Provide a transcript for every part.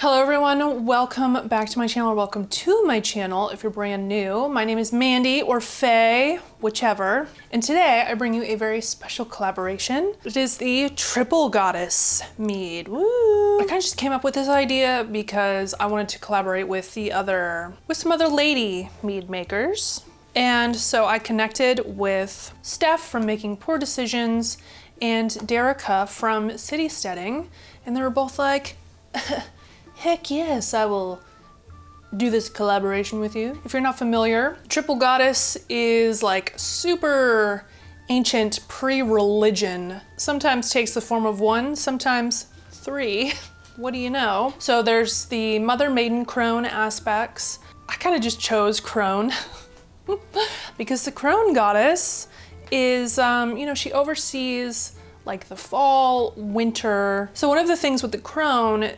Hello everyone, welcome back to my channel, or welcome to my channel if you're brand new. My name is Mandy, or Faye, whichever. And today I bring you a very special collaboration. It is the Triple Goddess mead. Woo! I kind of just came up with this idea because I wanted to collaborate with some other lady mead makers. And so I connected with Steph from Making Poor Decisions and Derica from City Steading, and they were both like, heck yes, I will do this collaboration with you. If you're not familiar, Triple Goddess is like super ancient pre-religion. Sometimes takes the form of one, sometimes three. What do you know? So there's the mother, maiden, crone aspects. I kind of just chose crone because the crone goddess is, she oversees like the fall, winter. So one of the things with the crone,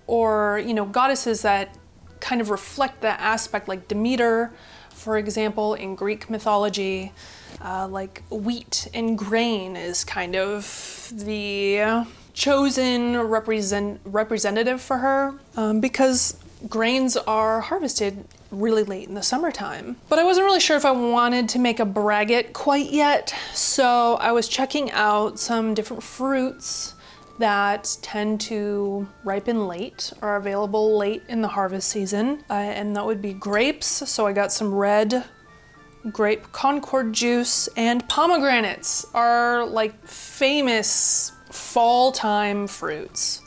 or goddesses that kind of reflect that aspect, like Demeter, for example, in Greek mythology, like wheat and grain is kind of the chosen representative for her, because grains are harvested really late in the summertime. But I wasn't really sure if I wanted to make a braggot quite yet, so I was checking out some different fruits that tend to ripen late, are available late in the harvest season, and that would be grapes. So I got some red grape Concord juice, and pomegranates are like famous fall time fruits.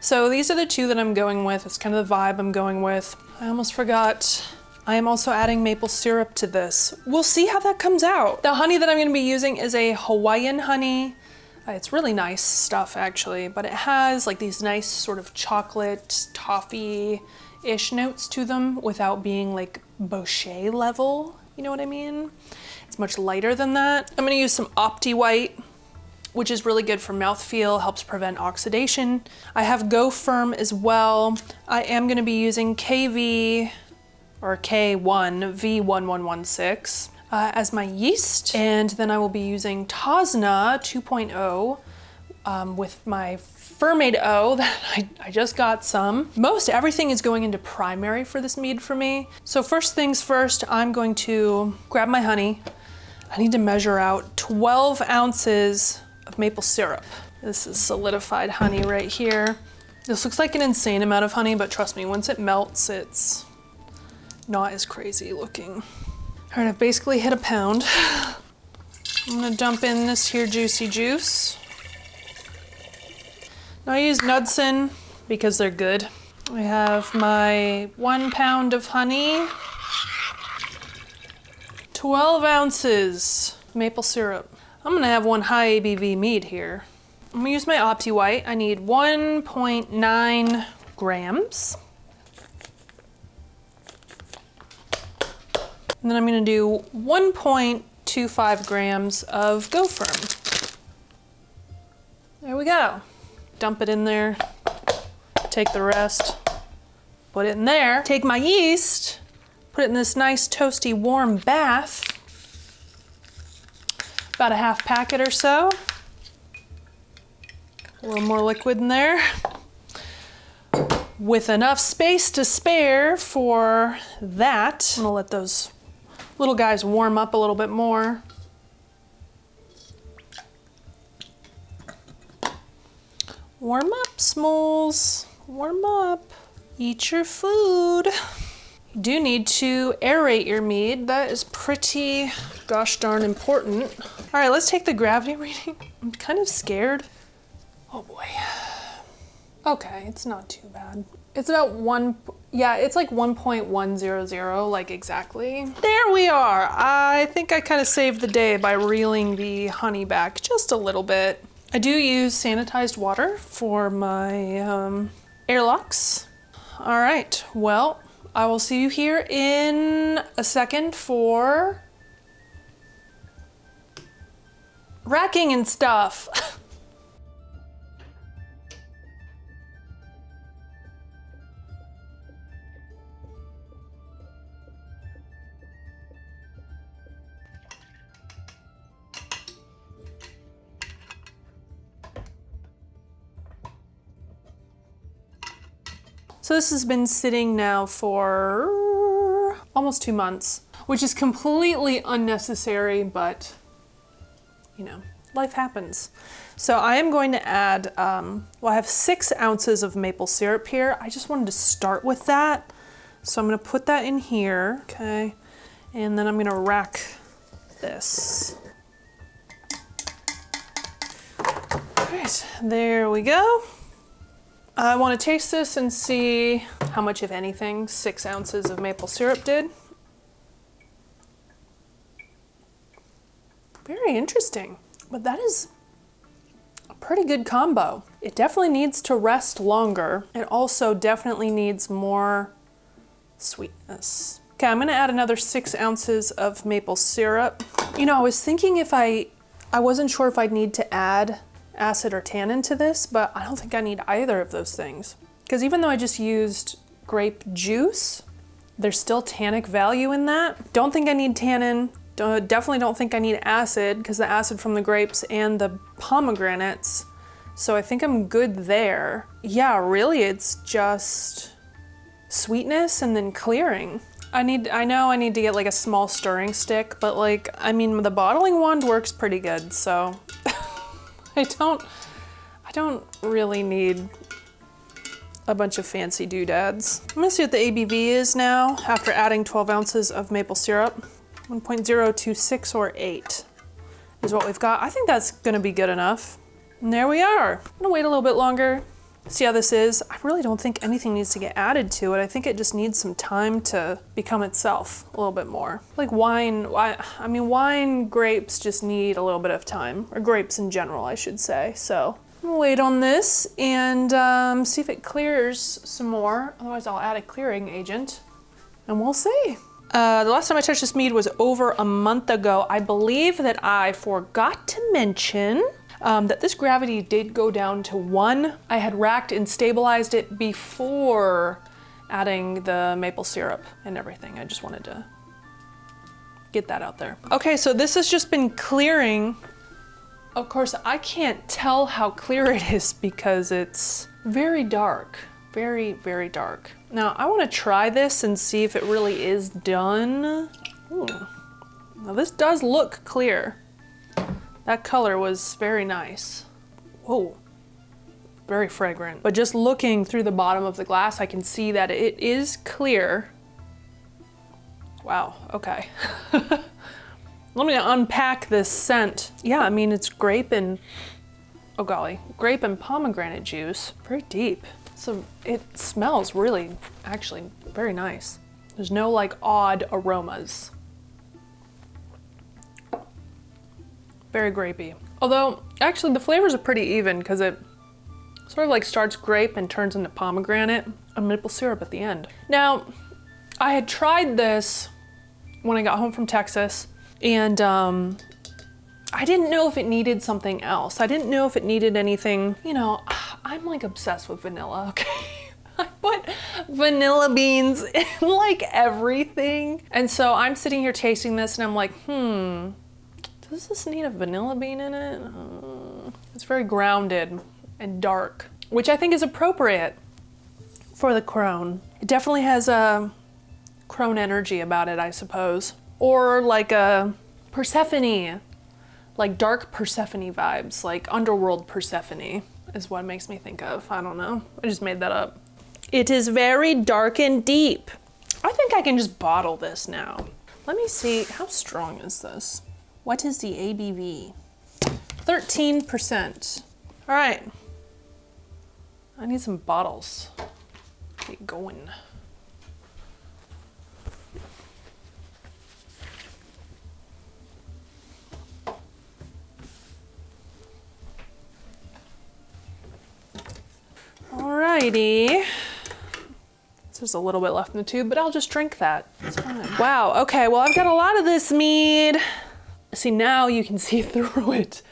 So these are the two that I'm going with. It's kind of the vibe I'm going with. I almost forgot, I am also adding maple syrup to this. We'll see how that comes out. The honey that I'm gonna be using is a Hawaiian honey. It's really nice stuff actually, but it has like these nice sort of chocolate, toffee-ish notes to them without being like boucher level, you know what I mean? It's much lighter than that. I'm gonna use some Opti-white, which is really good for mouthfeel, helps prevent oxidation. I have Goferm as well. I am gonna be using KV, or K1, V1116. As my yeast, and then I will be using Tosna 2.0 with my Fermented that I just got some. Most everything is going into primary for this mead for me. So first things first, I'm going to grab my honey. I need to measure out 12 ounces of maple syrup. This is solidified honey right here. This looks like an insane amount of honey, but trust me, once it melts, it's not as crazy looking. All right, I've basically hit a pound. I'm gonna dump in this here juicy juice. Now I use Knudson because they're good. I have my 1 pound of honey, 12 ounces maple syrup. I'm gonna have one high ABV mead here. I'm gonna use my Opti-white. I need 1.9 grams. And then I'm gonna do 1.25 grams of Goferm. There we go. Dump it in there, take the rest, put it in there. Take my yeast, put it in this nice toasty warm bath. About a half packet or so. A little more liquid in there. With enough space to spare for that, I'm gonna let those little guys warm up a little bit more. Warm up, Smalls. Warm up. Eat your food. You do need to aerate your mead. That is pretty gosh darn important. All right, let's take the gravity reading. I'm kind of scared. Oh boy. Okay, it's not too bad. It's about it's like 1.100, like exactly. There we are. I think I kind of saved the day by reeling the honey back just a little bit. I do use sanitized water for my airlocks. All right, well, I will see you here in a second for racking and stuff. So this has been sitting now for almost 2 months, which is completely unnecessary, but you know, life happens. So I am going to add, well, I have 6 ounces of maple syrup here. I just wanted to start with that. So I'm gonna put that in here, okay? And then I'm gonna rack this. All right, there we go. I wanna taste this and see how much, if anything, 6 ounces of maple syrup did. Very interesting, but that is a pretty good combo. It definitely needs to rest longer. It also definitely needs more sweetness. Okay, I'm gonna add another 6 ounces of maple syrup. You know, I was thinking if I wasn't sure if I'd need to add acid or tannin to this, but I don't think I need either of those things. Because even though I just used grape juice, there's still tannic value in that. Don't think I need tannin. Definitely don't think I need acid, because the acid from the grapes and the pomegranates. So I think I'm good there. Yeah, really, it's just sweetness and then clearing. I know I need to get like a small stirring stick, but like, I mean, the bottling wand works pretty good, so I don't really need a bunch of fancy doodads. I'm gonna see what the ABV is now after adding 12 ounces of maple syrup. 1.026 or 8 is what we've got. I think that's gonna be good enough. And there we are. I'm gonna wait a little bit longer, see how this is. I really don't think anything needs to get added to it. I think it just needs some time to become itself a little bit more. Like wine, I mean, wine grapes just need a little bit of time, or grapes in general, I should say. So I'm gonna wait on this and see if it clears some more. Otherwise I'll add a clearing agent and we'll see. The last time I touched this mead was over a month ago. I believe that I forgot to mention that this gravity did go down to 1. I had racked and stabilized it before adding the maple syrup and everything. I just wanted to get that out there. Okay, so this has just been clearing. Of course, I can't tell how clear it is because it's very dark. Very, very dark. Now I want to try this and see if it really is done. Ooh. Now this does look clear. That color was very nice. Whoa, very fragrant. But just looking through the bottom of the glass, I can see that it is clear. Wow, okay. Let me unpack this scent. Yeah, I mean, it's grape and, oh golly, grape and pomegranate juice. Very deep. So it smells really, actually, very nice. There's no like odd aromas. Very grapey. Although, actually the flavors are pretty even because it sort of like starts grape and turns into pomegranate and maple syrup at the end. Now, I had tried this when I got home from Texas and I didn't know if it needed something else. I didn't know if it needed anything, you know, I'm like obsessed with vanilla, okay? I put vanilla beans in like everything. And so I'm sitting here tasting this and I'm like, does this need a vanilla bean in it? It's very grounded and dark, which I think is appropriate for the CRONE. It definitely has a CRONE energy about it, I suppose. Or like a Persephone, like dark Persephone vibes, like underworld Persephone is what it makes me think of. I don't know, I just made that up. It is very dark and deep. I think I can just bottle this now. Let me see, how strong is this? What is the ABV? 13%. All right, I need some bottles. Get going. Alrighty. There's a little bit left in the tube, but I'll just drink that. It's fine. Wow, okay, well I've got a lot of this mead. See, now you can see through it.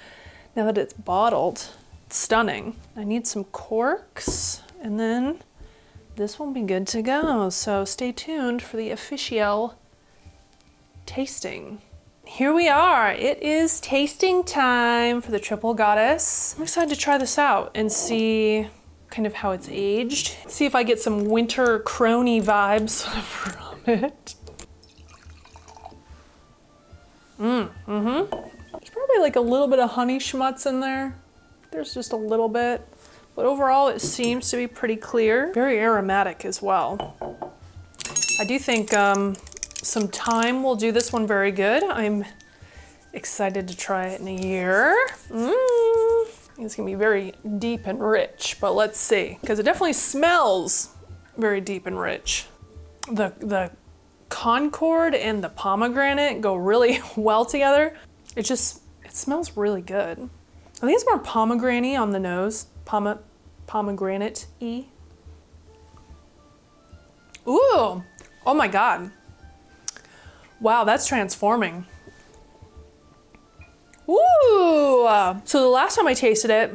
Now that it's bottled, it's stunning. I need some corks, and then this will be good to go. So stay tuned for the official tasting. Here we are. It is tasting time for the Triple Goddess. I'm excited to try this out and see kind of how it's aged. See if I get some winter crony vibes from it. There's probably like a little bit of honey schmutz in there. There's just a little bit, but overall it seems to be pretty clear. Very aromatic as well. I do think some thyme will do this one very good. I'm excited to try it in a year. It's gonna be very deep and rich, but let's see, because it definitely smells very deep and rich. The Concord and the pomegranate go really well together. It smells really good. I think it's more pomegranate on the nose. Pomegranate-y. Ooh, oh my God. Wow, that's transforming. Ooh! So the last time I tasted it,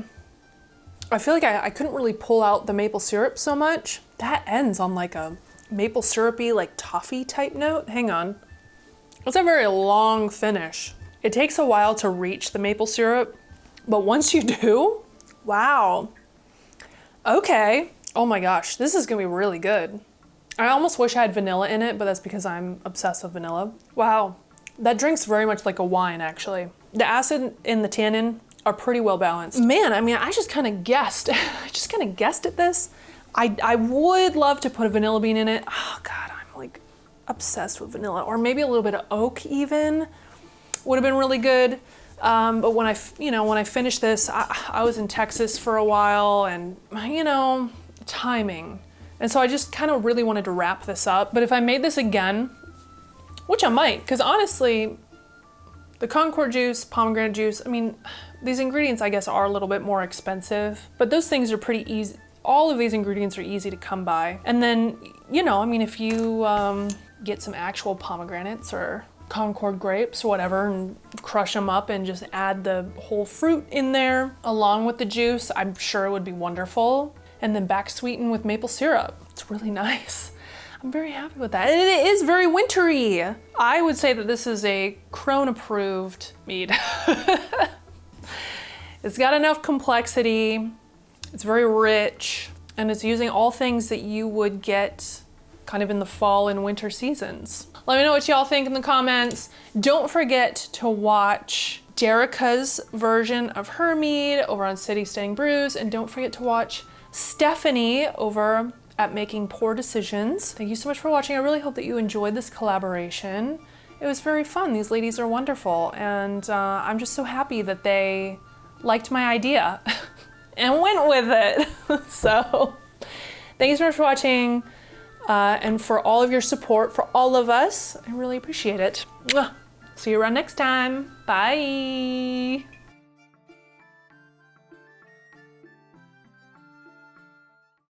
I feel like I couldn't really pull out the maple syrup so much. That ends on like a maple syrupy, like toffee type note. Hang on. It's a very long finish. It takes a while to reach the maple syrup, but once you do, wow. Okay. Oh my gosh, this is gonna be really good. I almost wish I had vanilla in it, but that's because I'm obsessed with vanilla. Wow, that drink's very much like a wine actually. The acid and the tannin are pretty well balanced. Man, I mean, I just kind of guessed. I just kind of guessed at this. I would love to put a vanilla bean in it. Oh God, I'm like obsessed with vanilla, or maybe a little bit of oak even. Would have been really good. But when I finished this, I was in Texas for a while, and timing. And so I just kind of really wanted to wrap this up. But if I made this again, which I might, because honestly, the Concord juice, pomegranate juice, I mean, these ingredients I guess are a little bit more expensive, but those things are pretty easy. All of these ingredients are easy to come by. And then, I mean, if you get some actual pomegranates or Concord grapes or whatever and crush them up and just add the whole fruit in there along with the juice, I'm sure it would be wonderful. And then back sweeten with maple syrup. It's really nice. I'm very happy with that. And it is very wintry. I would say that this is a CRONE approved mead. It's got enough complexity. It's very rich, and it's using all things that you would get kind of in the fall and winter seasons. Let me know what y'all think in the comments. Don't forget to watch Derica's version of her mead over on City Staying Brews, and don't forget to watch Stephanie over at Making Poor Decisions. Thank you so much for watching. I really hope that you enjoyed this collaboration. It was very fun. These ladies are wonderful, and I'm just so happy that they liked my idea and went with it. So thank you so much for watching, and for all of your support for all of us. I really appreciate it. See you around next time. Bye.